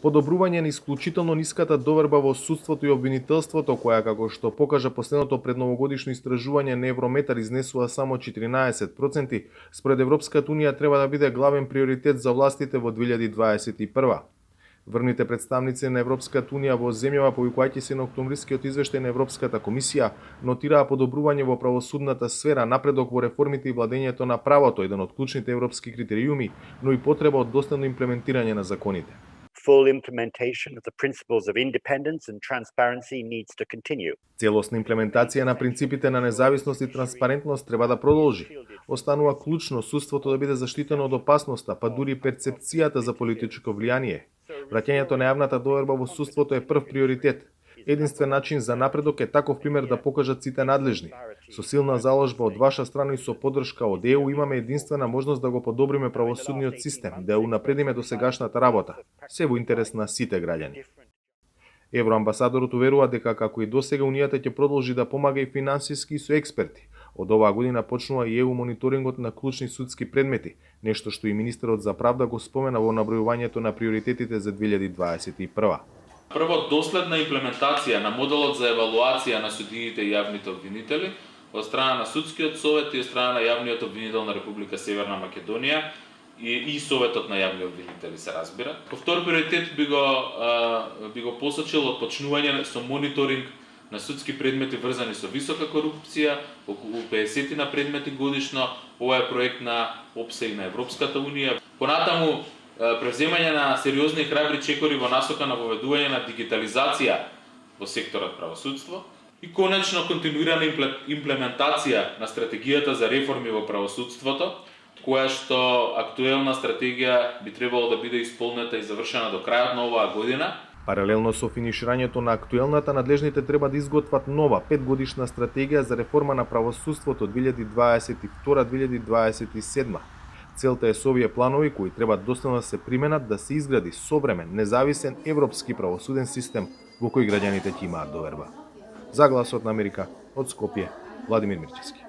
Подобрување на исклучително ниската доверба во судството и обвинителството, која како што покажа последното предновогодишно истражување на Еврометар изнесува само 14%, според Европската унија треба да биде главен приоритет за властите во 2021. Врвните представници на Европската унија во земјава, повикувајќи се на октомврискиот извештај на Европската комисија, нотираа подобрување во правосудната сфера, напредок во реформите и владењето на правото, еден од клучните европски критериуми, но и потреба од доследно имплементирање на законите. Full implementation of the principles of independence and transparency needs to continue. Целосна имплементација на принципите на независност и транспарентност треба да продолжи. Останува клучно судството да биде заштитено од опасноста, па дури перцепцијата за политичко влијание. Враќањето на јавната доверба во судството е прв приоритет. Единствен начин за напредок е таков пример да покажат сите надлежни. Со силна заложба од ваша страна и со поддршка од ЕУ имаме единствена можност да го подобриме правосудниот систем, да ја унапредиме досегашната работа, се во интерес на сите граѓани. Евроамбасадорот уверува дека како и досега Унијата ќе продолжи да помага и финансиски и со експерти. Од оваа година почнува и ЕУ мониторингот на клучни судски предмети, нешто што и министерот за правда го спомена во набројувањето на приоритетите за 2021. Прво, доследна имплементација на моделот за евалуација на судиите и јавните обвинители од страна на Судскиот совет и од страна на јавниот обвинител на Република Северна Македонија и Советот на јавни обвинители, се разбира. По втор приоритет би го посочил отпочнување со мониторинг на судски предмети врзани со висока корупција, околу 50 на предмети годишно. Ова е проект на ОПСЕ и на Европската унија. Понатаму, превземање на сериозни и храбри чекори во насока на воведување на дигитализација во секторот правосудство и конечно континуирана имплементација на стратегијата за реформи во правосудството, која што актуелна стратегија би требало да биде исполнета и завршена до крајот на оваа година. Паралелно со финиширањето на актуелната, надлежните треба да изготват нова 5-годишна стратегија за реформа на правосудството 2022-2027. Целта е со овие планови кои треба доследно да се применат да се изгради современ, независен европски правосуден систем во кој граѓаните ќе имаат доверба. За Гласот на Америка од Скопје, Владимир Мирчевски.